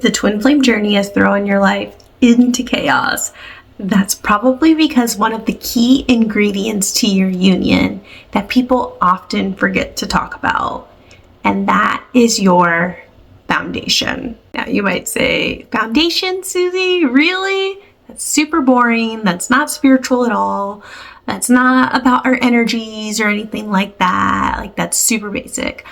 the twin flame journey has thrown your life into chaos, that's probably because one of the key ingredients to your union that people often forget to talk about, and that is your foundation. Now you might say, foundation, Susie? Really? That's super boring. That's not spiritual at all. That's not about our energies or anything like that. Like, that's super basic.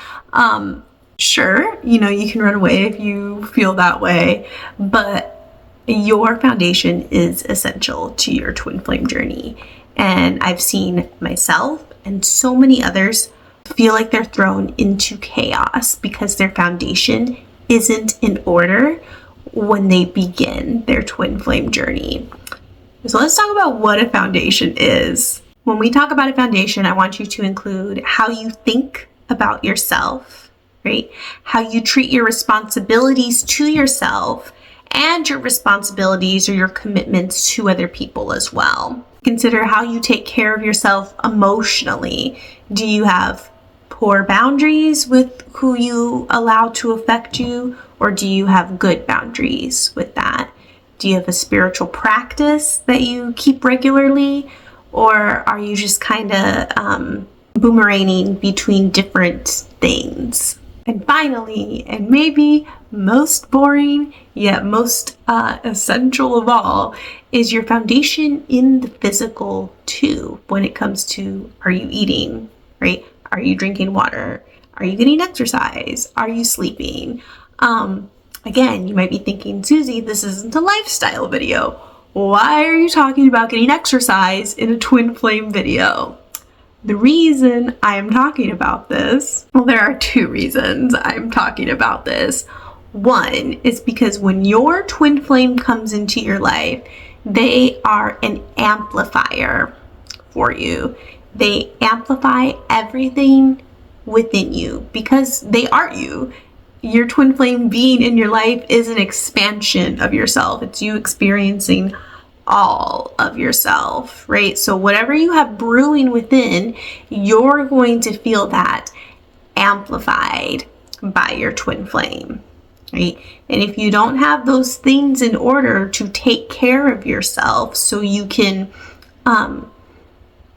Sure, you can run away if you feel that way, but your foundation is essential to your twin flame journey. And I've seen myself and so many others feel like they're thrown into chaos because their foundation isn't in order when they begin their twin flame journey. So let's talk about what a foundation is. When we talk about a foundation, I want you to include how you think about yourself, right? How you treat your responsibilities to yourself and your responsibilities or your commitments to other people as well. Consider how you take care of yourself emotionally. Do you have poor boundaries with who you allow to affect you, or do you have good boundaries with that? Do you have a spiritual practice that you keep regularly, or are you just kind of boomeranging between different things? And finally, and maybe most boring, yet most essential of all, is your foundation in the physical too, when it comes to, are you eating, right? Are you drinking water? Are you getting exercise? Are you sleeping? Again, you might be thinking, Susie, this isn't a lifestyle video. Why are you talking about getting exercise in a twin flame video? The reason I am talking about this, well, there are two reasons I'm talking about this. One is because when your twin flame comes into your life, they are an amplifier for you. They amplify everything within you because they are you. Your twin flame being in your life is an expansion of yourself. It's you experiencing all of yourself, right? So whatever you have brewing within, you're going to feel that amplified by your twin flame, right? And if you don't have those things in order to take care of yourself so you can,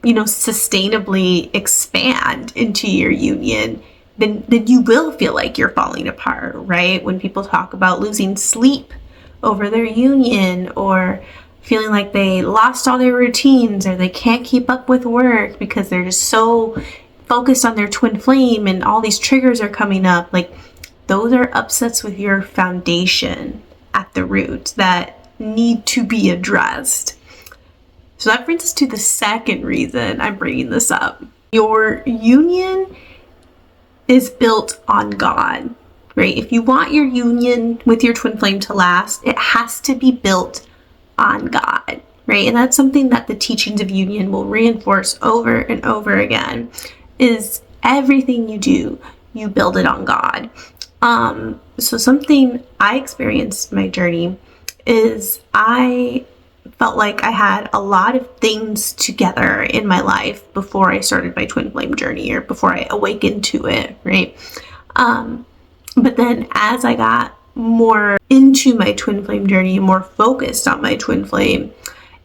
sustainably expand into your union, then you will feel like you're falling apart, right? When people talk about losing sleep over their union, or feeling like they lost all their routines, or they can't keep up with work because they're just so focused on their twin flame and all these triggers are coming up, like those are upsets with your foundation at the root that need to be addressed. So that brings us to the second reason I'm bringing this up. Your union is built on God, right? If you want your union with your twin flame to last, it has to be built on God, right? And that's something that the teachings of union will reinforce over and over again, is everything you do, you build it on God. So something I experienced in my journey is I felt like I had a lot of things together in my life before I started my twin flame journey, or before I awakened to it, right? But then as I got more into my twin flame journey and more focused on my twin flame,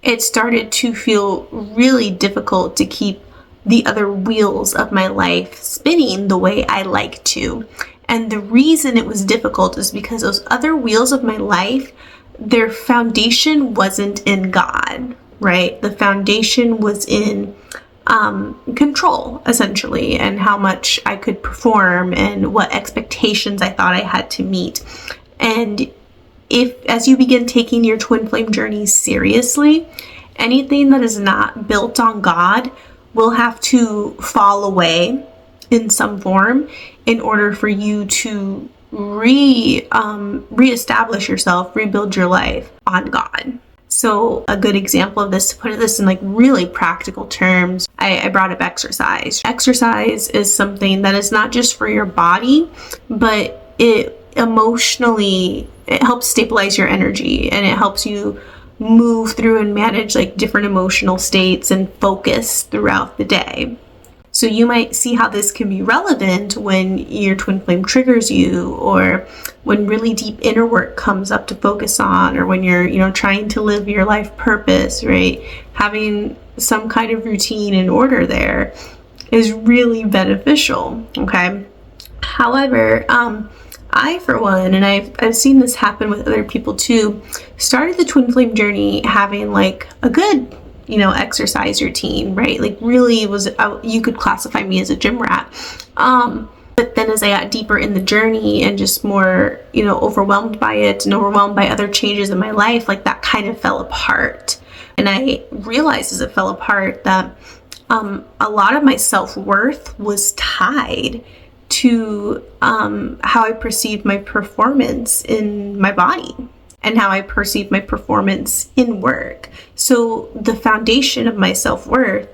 it started to feel really difficult to keep the other wheels of my life spinning the way I like to. And the reason it was difficult is because those other wheels of my life, their foundation wasn't in God, right? The foundation was in control, essentially, and how much I could perform and what expectations I thought I had to meet. And as you begin taking your twin flame journey seriously, anything that is not built on God will have to fall away in some form in order for you to reestablish yourself, rebuild your life on God. So a good example of this, to put this in like really practical terms, I brought up exercise. Exercise is something that is not just for your body, but it helps stabilize your energy, and it helps you move through and manage like different emotional states and focus throughout the day. So you might see how this can be relevant when your twin flame triggers you, or when really deep inner work comes up to focus on, or when you're, trying to live your life purpose, right? Having some kind of routine and order there is really beneficial, okay? However, I, for one, and I've seen this happen with other people too, started the twin flame journey having like a good exercise routine, right? Like really you could classify me as a gym rat. But then as I got deeper in the journey and just more, overwhelmed by it and overwhelmed by other changes in my life, like that kind of fell apart. And I realized as it fell apart that a lot of my self-worth was tied to how I perceived my performance in my body and how I perceived my performance in work. So the foundation of my self-worth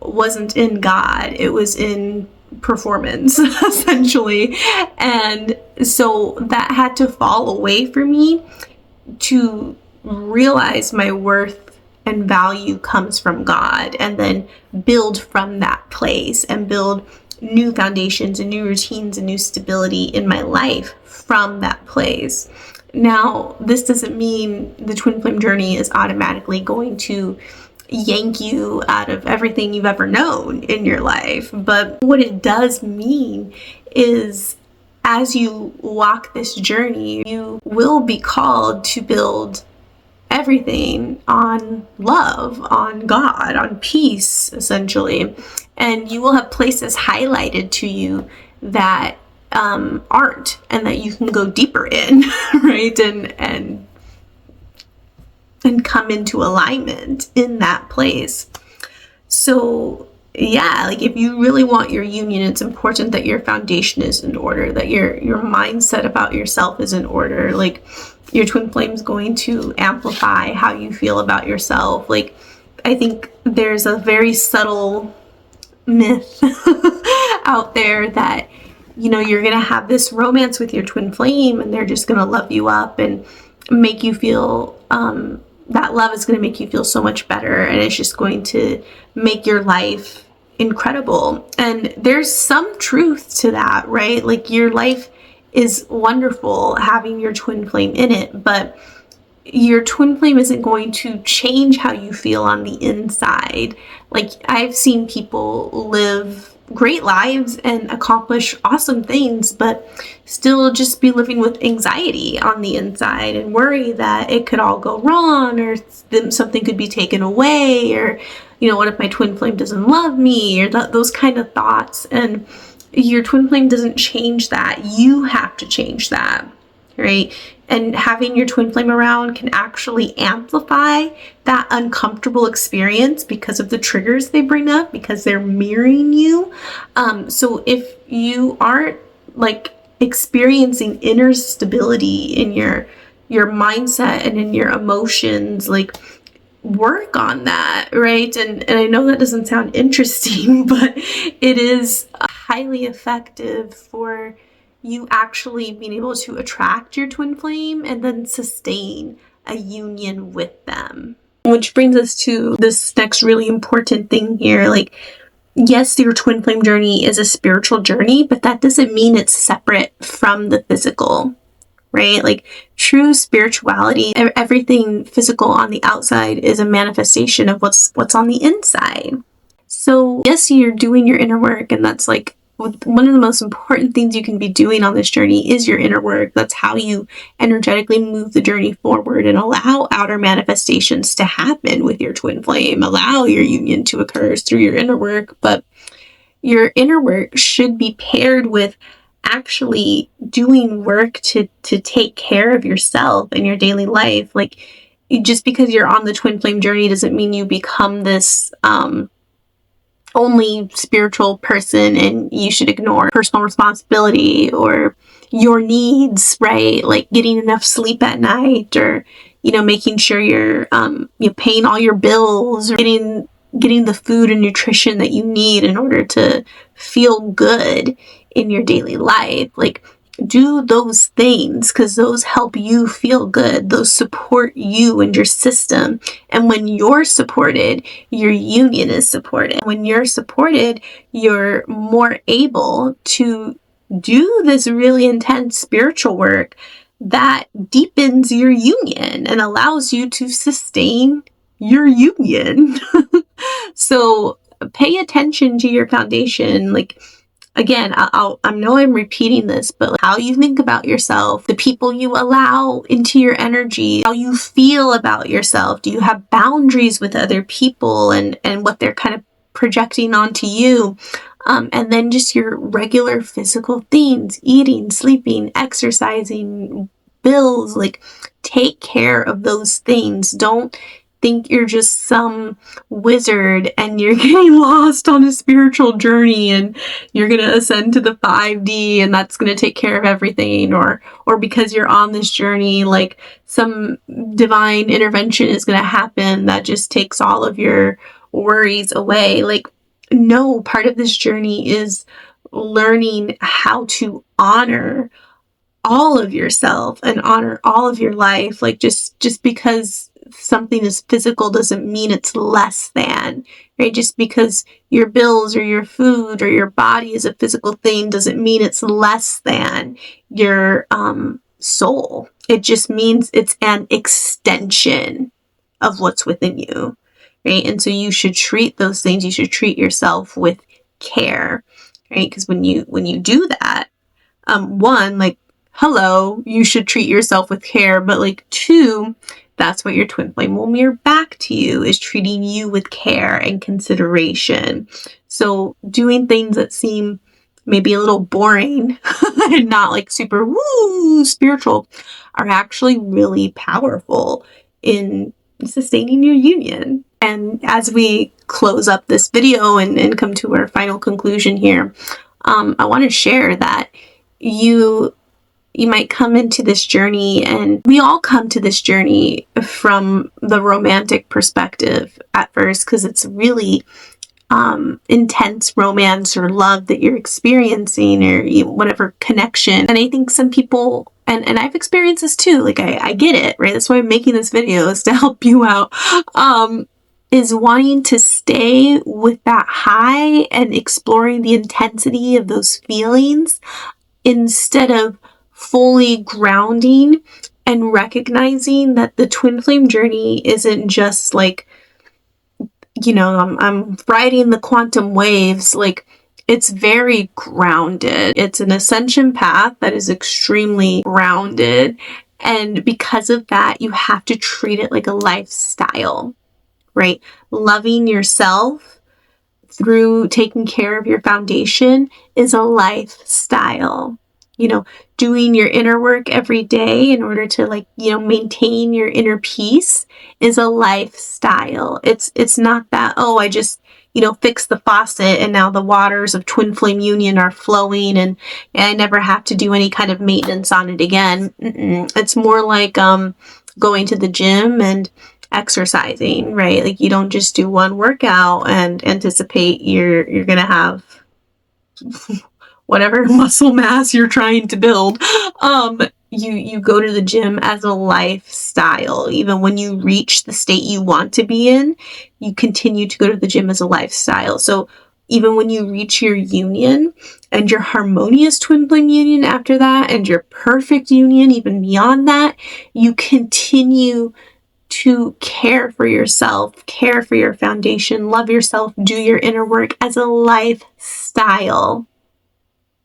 wasn't in God, it was in performance, essentially. And so that had to fall away for me to realize my worth and value comes from God, and then build from that place and build new foundations and new routines and new stability in my life from that place. Now, this doesn't mean the twin flame journey is automatically going to yank you out of everything you've ever known in your life. But what it does mean is as you walk this journey, you will be called to build everything on love, on God, on peace, essentially. And you will have places highlighted to you that aren't, and that you can go deeper in, right? And come into alignment in that place. So yeah, like if you really want your union, it's important that your foundation is in order, that your mindset about yourself is in order. Like your twin flame is going to amplify how you feel about yourself. Like I think there's a very subtle myth out there that you're gonna have this romance with your twin flame and they're just gonna love you up and make you feel that love is going to make you feel so much better, and it's just going to make your life incredible. And there's some truth to that, right? Like your life is wonderful having your twin flame in it, but your twin flame isn't going to change how you feel on the inside. Like I've seen people live great lives and accomplish awesome things, but still just be living with anxiety on the inside and worry that it could all go wrong, or something could be taken away, or what if my twin flame doesn't love me, or those kind of thoughts. And your twin flame doesn't change that. You have to change that, right? And having your twin flame around can actually amplify that uncomfortable experience because of the triggers they bring up, because they're mirroring you. So if you aren't like experiencing inner stability in your mindset and in your emotions, like work on that, right? And I know that doesn't sound interesting, but it is highly effective for you actually being able to attract your twin flame and then sustain a union with them. Which brings us to this next really important thing here. Like, yes, your twin flame journey is a spiritual journey, but that doesn't mean it's separate from the physical, right? Like true spirituality, everything physical on the outside is a manifestation of what's on the inside. So yes, you're doing your inner work, and that's like one of the most important things you can be doing on this journey is your inner work. That's how you energetically move the journey forward and allow outer manifestations to happen with your twin flame, allow your union to occur through your inner work. But your inner work should be paired with actually doing work to take care of yourself in your daily life. Like just because you're on the twin flame journey doesn't mean you become this only spiritual person and you should ignore personal responsibility or your needs, right? Like getting enough sleep at night, or making sure you're paying all your bills, or getting the food and nutrition that you need in order to feel good in your daily life. Like do those things, because those help you feel good. Those support you and your system. And when you're supported, your union is supported. When you're supported, you're more able to do this really intense spiritual work that deepens your union and allows you to sustain your union. So pay attention to your foundation. Like, again, I know I'm repeating this, but how you think about yourself, the people you allow into your energy, how you feel about yourself. Do you have boundaries with other people and what they're kind of projecting onto you? And then just your regular physical things, eating, sleeping, exercising, bills, like take care of those things. Don't think you're just some wizard and you're getting lost on a spiritual journey and you're going to ascend to the 5D and that's going to take care of everything, or because you're on this journey, like some divine intervention is going to happen that just takes all of your worries away. Like, no, part of this journey is learning how to honor all of yourself and honor all of your life. Like, just because something is physical doesn't mean it's less than, right? Just because your bills or your food or your body is a physical thing doesn't mean it's less than your soul. It just means it's an extension of what's within you, right? And so you should treat those things, you should treat yourself with care, right? Because when you do that, one, like, hello, you should treat yourself with care, but like, two, that's what your twin flame will mirror back to you, is treating you with care and consideration. So doing things that seem maybe a little boring and not like super woo spiritual are actually really powerful in sustaining your union. And as we close up this video and come to our final conclusion here, I want to share that you might come into this journey, and we all come to this journey from the romantic perspective at first, because it's really intense romance or love that you're experiencing, or whatever connection. And I think some people, and I've experienced this too, like I get it, right? That's why I'm making this video, is to help you out, is wanting to stay with that high and exploring the intensity of those feelings instead of fully grounding and recognizing that the twin flame journey isn't just like, I'm riding the quantum waves. Like, it's very grounded. It's an ascension path that is extremely grounded. And because of that, you have to treat it like a lifestyle, right? Loving yourself through taking care of your foundation is a lifestyle. Doing your inner work every day in order to maintain your inner peace is a lifestyle. It's not that, oh, I just, fix the faucet and now the waters of twin flame union are flowing and I never have to do any kind of maintenance on it again. It's more like going to the gym and exercising, right? Like, you don't just do one workout and anticipate you're gonna have whatever muscle mass you're trying to build. You go to the gym as a lifestyle. Even when you reach the state you want to be in, you continue to go to the gym as a lifestyle. So even when you reach your union and your harmonious twin flame union after that, and your perfect union even beyond that, you continue to care for yourself, care for your foundation, love yourself, do your inner work as a lifestyle.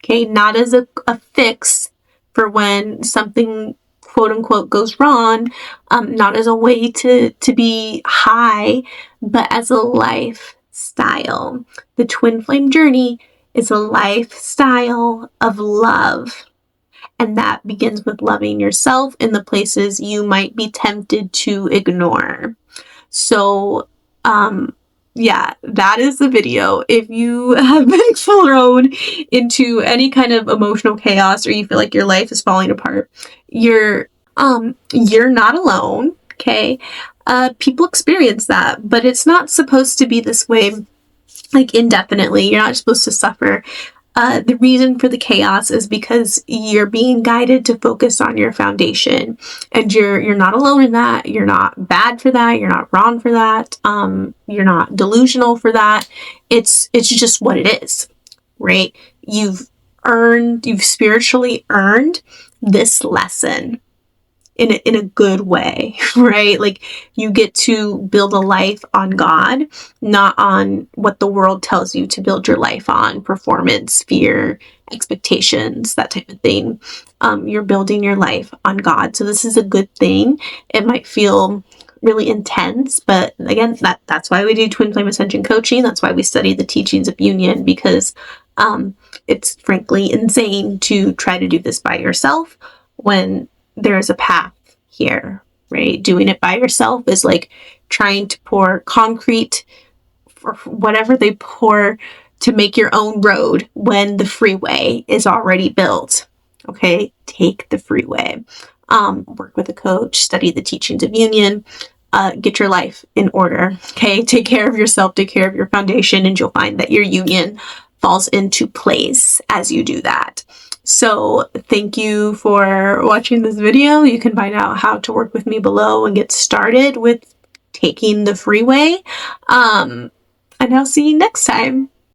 Okay, not as a fix for when something quote unquote goes wrong, not as a way to be high, but as a lifestyle. The twin flame journey is a lifestyle of love. And that begins with loving yourself in the places you might be tempted to ignore. So, yeah, that is the video. If you have been thrown into any kind of emotional chaos, or you feel like your life is falling apart, you're not alone, okay? People experience that, but it's not supposed to be this way, like, indefinitely. You're not supposed to suffer The reason for the chaos is because you're being guided to focus on your foundation, and you're not alone in that. You're not bad for that. You're not wrong for that. You're not delusional for that. It's just what it is, right? You've spiritually earned this lesson in a good way, right? Like, you get to build a life on God, not on what the world tells you to build your life on, performance, fear, expectations, that type of thing. You're building your life on God. So this is a good thing. It might feel really intense, but again, that's why we do twin flame ascension coaching. That's why we study the teachings of union, because it's frankly insane to try to do this by yourself when there's a path here, right? Doing it by yourself is like trying to pour concrete for whatever they pour to make your own road when the freeway is already built. Okay, take the freeway. Work with a coach, study the teachings of union, get your life in order. Okay, take care of yourself, take care of your foundation, and you'll find that your union falls into place as you do that. So thank you for watching this video. You can find out how to work with me below and get started with taking the freeway. And I'll see you next time.